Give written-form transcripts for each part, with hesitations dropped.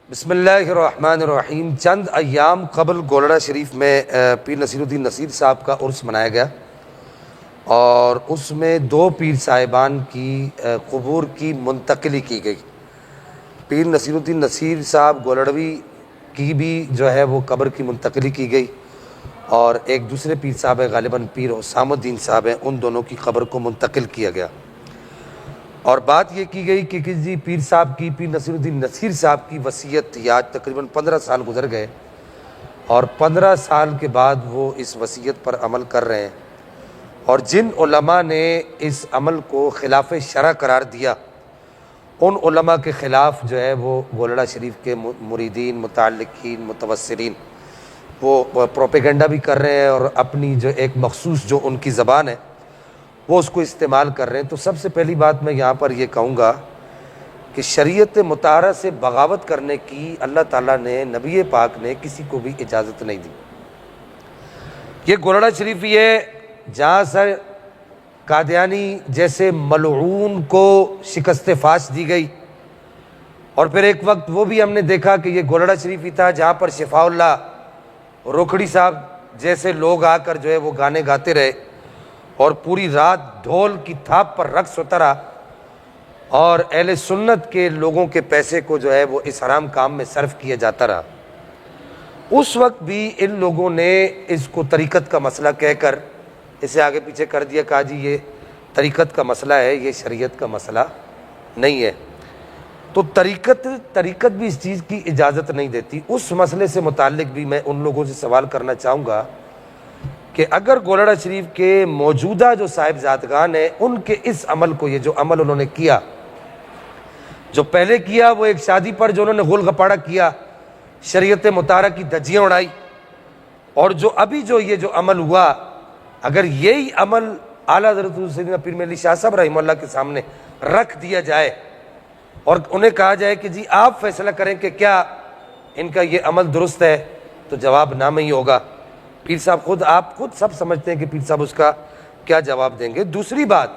بسم اللہ الرحمن الرحیم۔ چند ایام قبل گولڑہ شریف میں پیر نصیر الدین نصیر صاحب کا عرس منایا گیا اور اس میں دو پیر صاحبان کی قبور کی منتقلی کی گئی۔ پیر نصیر الدین نصیر صاحب گولڑوی کی بھی جو ہے وہ قبر کی منتقلی کی گئی اور ایک دوسرے پیر صاحب ہے، غالباً پیر حسام الدین صاحب ہیں، ان دونوں کی قبر کو منتقل کیا گیا۔ اور بات یہ کی گئی کہ جی پیر نصیر الدین نصیر صاحب کی وصیت تھی۔ آج تقریباً 15 سال گزر گئے اور 15 سال کے بعد وہ اس وصیت پر عمل کر رہے ہیں، اور جن علماء نے اس عمل کو خلاف شرع قرار دیا ان علماء کے خلاف جو ہے وہ گولڑہ شریف کے مریدین، متعلقین، متوسرین وہ پروپیگنڈا بھی کر رہے ہیں اور اپنی جو ایک مخصوص جو ان کی زبان ہے وہ اس کو استعمال کر رہے ہیں۔ تو سب سے پہلی بات میں یہاں پر یہ کہوں گا کہ شریعت مطہرہ سے بغاوت کرنے کی اللہ تعالیٰ نے، نبی پاک نے کسی کو بھی اجازت نہیں دی۔ یہ گولڑہ شریف ہی ہے جہاں سے قادیانی جیسے ملعون کو شکست فاش دی گئی، اور پھر ایک وقت وہ بھی ہم نے دیکھا کہ یہ گولڑہ شریف ہی تھا جہاں پر شفاء اللہ روکھڑی صاحب جیسے لوگ آ کر جو ہے وہ گانے گاتے رہے اور پوری رات ڈھول کی تھاپ پر رقص ہوتا رہا، اور اہل سنت کے لوگوں کے پیسے کو جو ہے وہ اس حرام کام میں صرف کیا جاتا رہا۔ اس وقت بھی ان لوگوں نے اس کو طریقت کا مسئلہ کہہ کر اسے آگے پیچھے کر دیا، کہا جی یہ طریقت کا مسئلہ ہے، یہ شریعت کا مسئلہ نہیں ہے۔ تو طریقت بھی اس چیز کی اجازت نہیں دیتی۔ اس مسئلے سے متعلق بھی میں ان لوگوں سے سوال کرنا چاہوں گا کہ اگر گولڑہ شریف کے موجودہ جو صاحبزادگان ہیں ان کے اس عمل کو، یہ جو عمل انہوں نے کیا، جو پہلے کیا وہ ایک شادی پر جو انہوں نے غل غپاڑہ کیا، شریعت مطہرہ کی دھجیاں اڑائی، اور جو ابھی جو یہ جو عمل ہوا، اگر یہی عمل اعلیٰ حضرت سیدنا پیر مہر علی شاہ صاحب رحمہ اللہ کے سامنے رکھ دیا جائے اور انہیں کہا جائے کہ جی آپ فیصلہ کریں کہ کیا ان کا یہ عمل درست ہے، تو جواب نام ہی ہوگا۔ پیر صاحب آپ خود سب سمجھتے ہیں کہ پیر صاحب اس کا کیا جواب دیں گے۔ دوسری بات،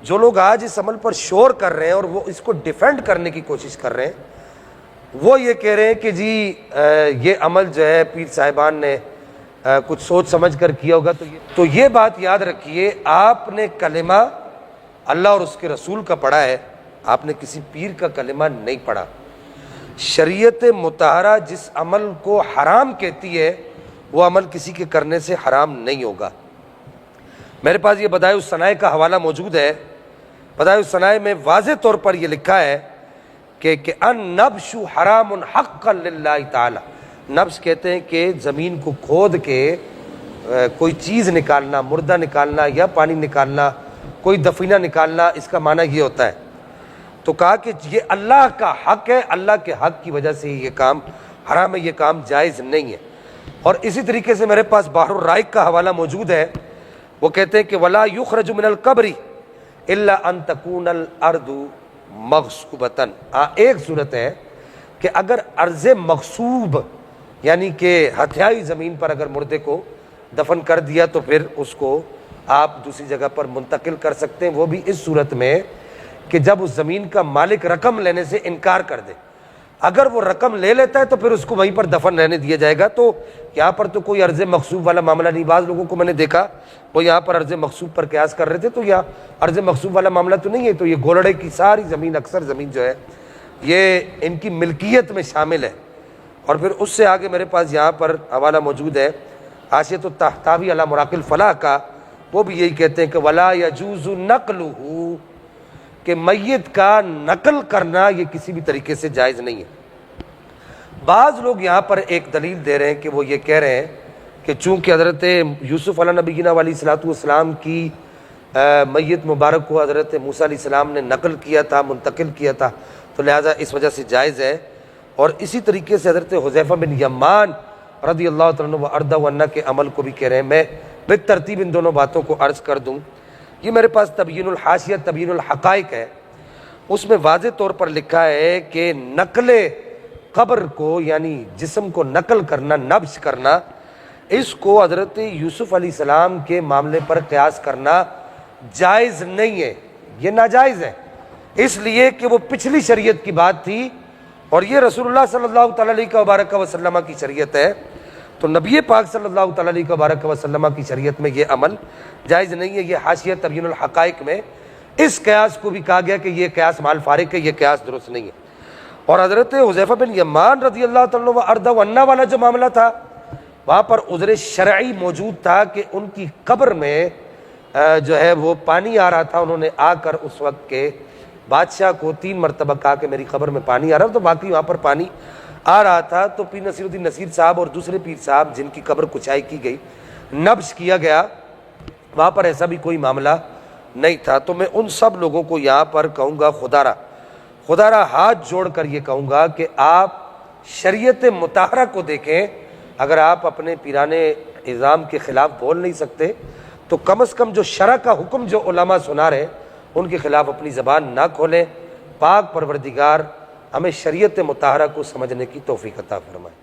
جو لوگ آج اس عمل پر شور کر رہے ہیں اور وہ اس کو ڈیفینڈ کرنے کی کوشش کر رہے ہیں، وہ یہ کہہ رہے ہیں کہ جی یہ عمل جو ہے پیر صاحبان نے کچھ سوچ سمجھ کر کیا ہوگا۔ تو یہ بات یاد رکھیے، آپ نے کلمہ اللہ اور اس کے رسول کا پڑھا ہے، آپ نے کسی پیر کا کلمہ نہیں پڑھا۔ شریعت مطہرہ جس عمل کو حرام کہتی ہے وہ عمل کسی کے کرنے سے حرام نہیں ہوگا۔ میرے پاس یہ بدائع الصنائع کا حوالہ موجود ہے۔ بدائع الصنائع میں واضح طور پر یہ لکھا ہے کہ النبش حرام حقا للہ تعالی۔ نبش کہتے ہیں کہ زمین کو کھود کے کوئی چیز نکالنا، مردہ نکالنا یا پانی نکالنا، کوئی دفینہ نکالنا، اس کا معنی یہ ہوتا ہے۔ تو کہا کہ یہ اللہ کا حق ہے، اللہ کے حق کی وجہ سے یہ کام حرام ہے، یہ کام جائز نہیں ہے۔ اور اسی طریقے سے میرے پاس بحر الرائق کا حوالہ موجود ہے، وہ کہتے ہیں کہ وَلَا يُخْرَجُ مِنَ الْقَبْرِ إِلَّا أَن تَكُونَ الْأَرْضُ مَغْصُوبَةً۔ ایک صورت ہے کہ اگر ارض مغصوب یعنی کہ ہتھیائی زمین پر اگر مردے کو دفن کر دیا تو پھر اس کو آپ دوسری جگہ پر منتقل کر سکتے ہیں، وہ بھی اس صورت میں کہ جب اس زمین کا مالک رقم لینے سے انکار کر دے۔ اگر وہ رقم لے لیتا ہے تو پھر اس کو وہیں پر دفن رہنے دیا جائے گا۔ تو یہاں پر تو کوئی عرض مغصوب والا معاملہ نہیں۔ بعض لوگوں کو میں نے دیکھا وہ یہاں پر عرض مغصوب پر قیاس کر رہے تھے، تو یہاں عرض مغصوب والا معاملہ تو نہیں ہے۔ تو یہ گولڑے کی ساری زمین، اکثر زمین جو ہے یہ ان کی ملکیت میں شامل ہے۔ اور پھر اس سے آگے میرے پاس یہاں پر حوالہ موجود ہے حاشیۃ الطحطاوی علی مراقی الفلاح کا، وہ بھی یہی کہتے ہیں کہ ولا یجوز نقلہ، کہ میت کا نقل کرنا یہ کسی بھی طریقے سے جائز نہیں ہے۔ بعض لوگ یہاں پر ایک دلیل دے رہے ہیں کہ وہ یہ کہہ رہے ہیں کہ چونکہ حضرت یوسف علیہ نبینا علیہ الصلوۃ والسلام کی میت مبارک کو حضرت موسیٰ علیہ السلام نے نقل کیا تھا، منتقل کیا تھا، تو لہٰذا اس وجہ سے جائز ہے۔ اور اسی طریقے سے حضرت حذیفہ بن یمان رضی اللہ تعالیٰ عنہ وارضہ عنہ کے عمل کو بھی کہہ رہے ہیں۔ میں بالترتیب ان دونوں باتوں کو عرض کر دوں۔ یہ میرے پاس تبیین الحاشیہ تبیین الحقائق ہے، اس میں واضح طور پر لکھا ہے کہ نقل قبر کو یعنی جسم کو نقل کرنا، نبش کرنا، اس کو حضرت یوسف علیہ السلام کے معاملے پر قیاس کرنا جائز نہیں ہے، یہ ناجائز ہے، اس لیے کہ وہ پچھلی شریعت کی بات تھی اور یہ رسول اللہ صلی اللہ تعالیٰ علیہ وسلم کی شریعت ہے، تو نبی پاک صلی اللہ تعالیٰ علیہ وسلم کی شریعت میں یہ عمل جائز نہیں ہے۔ یہ حاشیہ تبیین الحقائق میں اس قیاس کو بھی کہا گیا کہ یہ قیاس مال فارق ہے، یہ قیاس درست نہیں ہے۔ اور حضرت حذیفہ بن یمان رضی اللہ تعالیٰ عنہ والا جو معاملہ تھا، وہاں پر عذر شرعی موجود تھا کہ ان کی قبر میں جو ہے وہ پانی آ رہا تھا۔ انہوں نے آ کر اس وقت کے بادشاہ کو 3 مرتبہ کہا کہ میری قبر میں پانی آ رہا ہے، تو باقی وہاں پر پانی آ رہا تھا۔ تو پیر نصیر الدین نصیر صاحب اور دوسرے پیر صاحب جن کی قبر کچائی کی گئی، نبش کیا گیا، وہاں پر ایسا بھی کوئی معاملہ نہیں تھا۔ تو میں ان سب لوگوں کو یہاں پر کہوں گا، خدا را ہاتھ جوڑ کر یہ کہوں گا کہ آپ شریعت مطہرہ کو دیکھیں۔ اگر آپ اپنے پیرانے نظام کے خلاف بول نہیں سکتے تو کم از کم جو شرع کا حکم جو علماء سنا رہے ان کے خلاف اپنی زبان نہ کھولیں۔ پاک پروردگار ہمیں شریعت مطہرہ کو سمجھنے کی توفیق عطا فرمائے۔